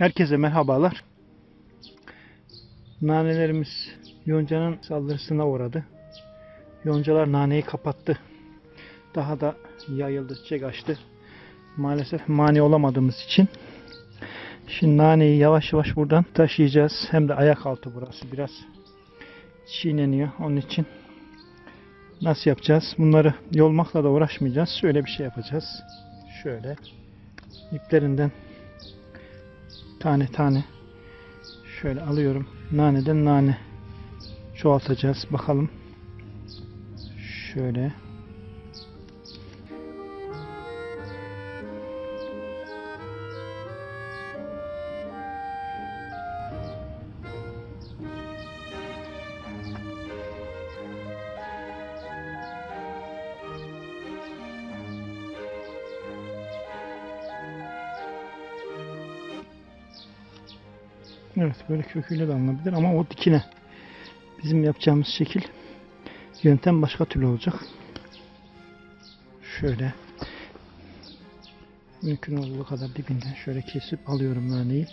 Herkese merhabalar. Nanelerimiz yoncanın saldırısına uğradı. Yoncalar naneyi kapattı. Daha da yayıldı, çiçek açtı. Maalesef mani olamadığımız için şimdi naneyi yavaş yavaş buradan taşıyacağız. Hem de ayak altı burası biraz çiğneniyor. Onun için nasıl yapacağız? Bunları yolmakla da uğraşmayacağız. Şöyle bir şey yapacağız. Şöyle iplerinden tane tane şöyle alıyorum. Naneden nane çoğaltacağız. Bakalım. Şöyle. Evet, böyle köküyle de alınabilir ama o dikine. Bizim yapacağımız şekil, yöntem başka türlü olacak. Şöyle mümkün olduğu kadar dibinden şöyle kesip alıyorum naneyi.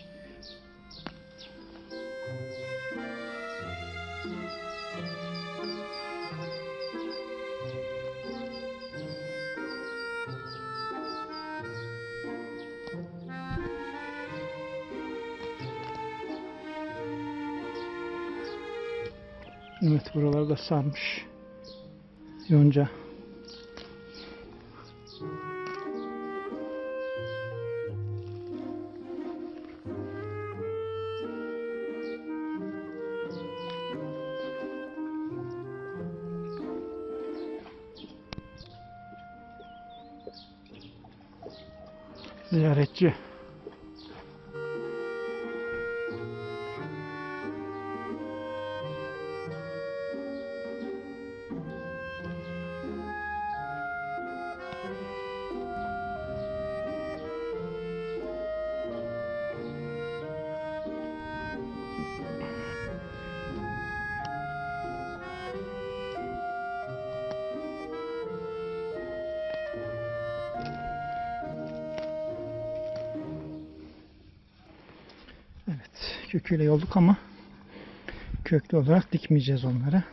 Evet, buralarda sarmış yonca. Ziyaretçi. Evet, köküyle yolduk ama köklü olarak dikmeyeceğiz onları.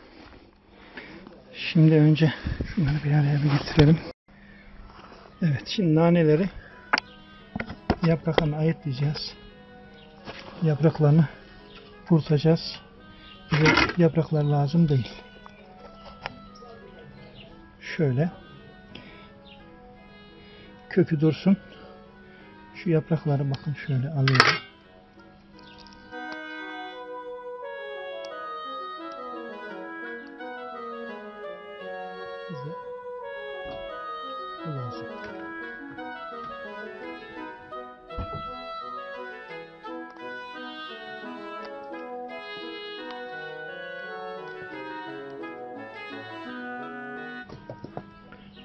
Şimdi önce şunları bir araya bir getirelim. Evet, şimdi naneleri yapraklarını ayıtlayacağız. Yapraklarını kurutacağız. Bize yapraklar lazım değil. Şöyle kökü dursun. Şu yaprakları bakın şöyle alıyorum. Bize bu lazım.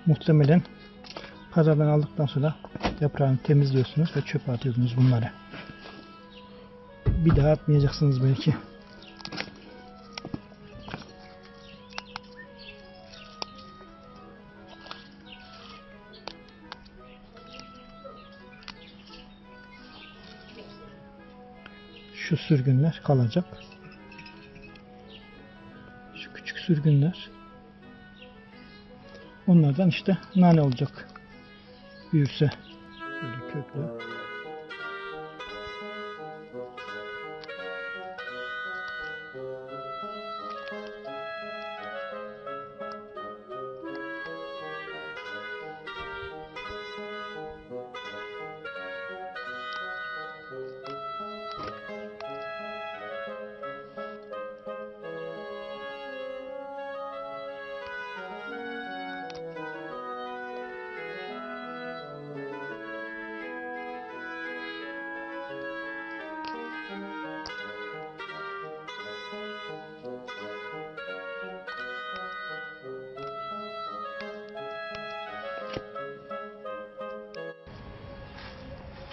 Muhtemelen pazardan aldıktan sonra yaprağını temizliyorsunuz ve çöpe atıyorsunuz bunları. Bir daha atmayacaksınız belki. Şu sürgünler kalacak. Şu küçük sürgünler. Onlardan işte nane olacak. Büyürse. Böyle köklü.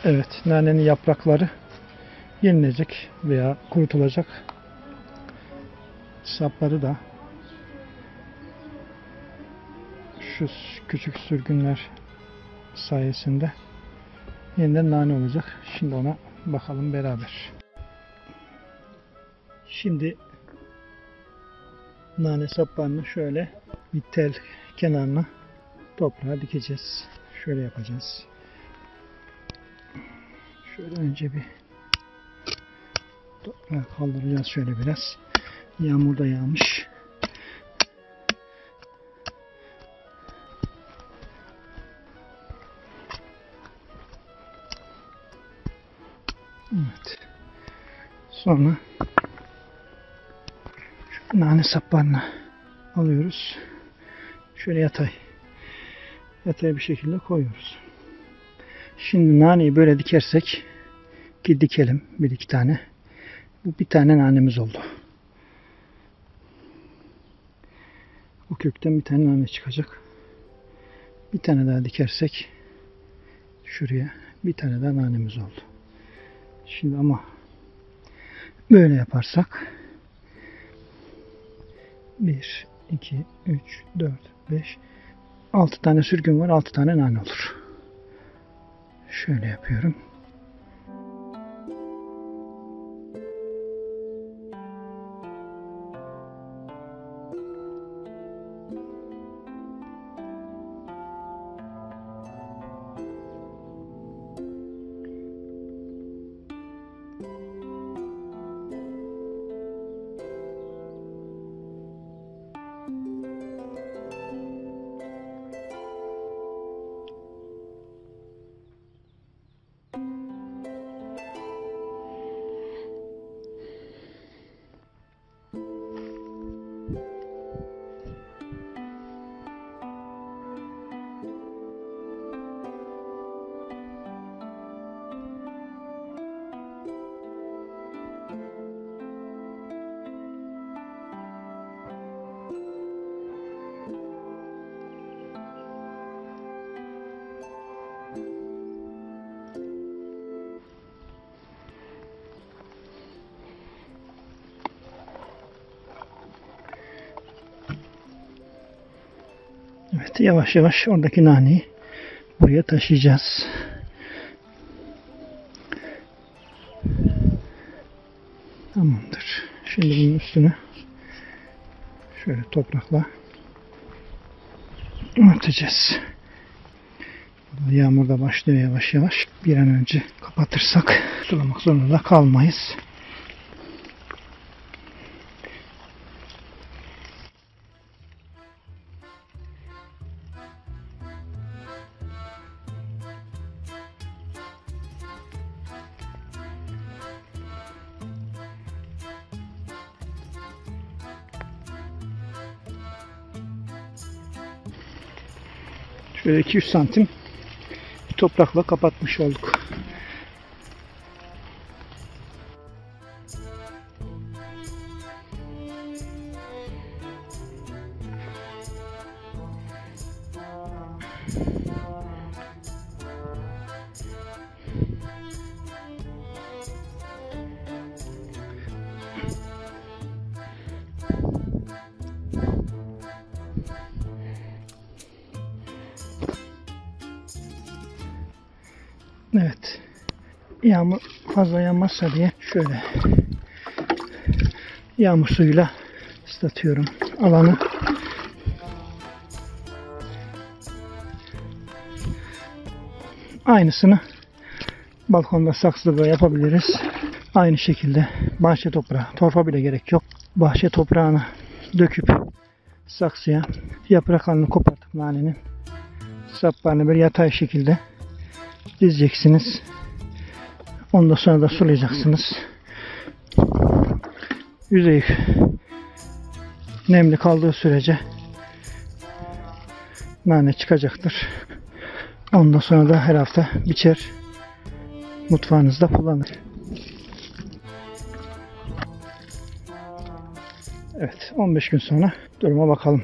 Evet, nanenin yaprakları yenilecek veya kurutulacak. Sapları da şu küçük sürgünler sayesinde yeniden nane olacak. Şimdi ona bakalım beraber. Şimdi nane saplarını şöyle bir tel kenarına toprağa dikeceğiz. Şöyle yapacağız. Şöyle önce bir toprağı kaldıracağız şöyle biraz. Yağmur da yağmış. Evet. Sonra şu nane saplarını alıyoruz. Şöyle yatay bir şekilde koyuyoruz. Şimdi naneyi böyle dikersek, ki dikelim bir iki tane. Bu bir tane nanemiz oldu. Bu kökten bir tane nane çıkacak. Bir tane daha dikersek şuraya bir tane daha nanemiz oldu. Şimdi ama böyle yaparsak 1, 2, 3, 4, 5, 6 tane sürgün var. 6 tane nane olur. Şöyle yapıyorum. Evet, yavaş yavaş oradaki naneyi buraya taşıyacağız. Tamamdır. Şimdi bunun üstüne şöyle toprakla örteceğiz. Yağmur da başlıyor yavaş yavaş. Bir an önce kapatırsak sulamak zorunda kalmayız. Şöyle 200 santim toprakla kapatmış olduk. Evet. Yağmur fazla yağmazsa diye şöyle yağmur suyuyla ıslatıyorum alanı. Aynısını balkonda saksıda da yapabiliriz. Aynı şekilde bahçe toprağı, torfa bile gerek yok. Bahçe toprağını döküp saksıya yapraklarını kopartıp nanenin saplarını bir yatay şekilde dizeceksiniz. Ondan sonra da sulayacaksınız. Yüzeyi nemli kaldığı sürece nane çıkacaktır. Ondan sonra da her hafta biçer mutfağınızda kullanır. Evet, 15 gün sonra duruma bakalım.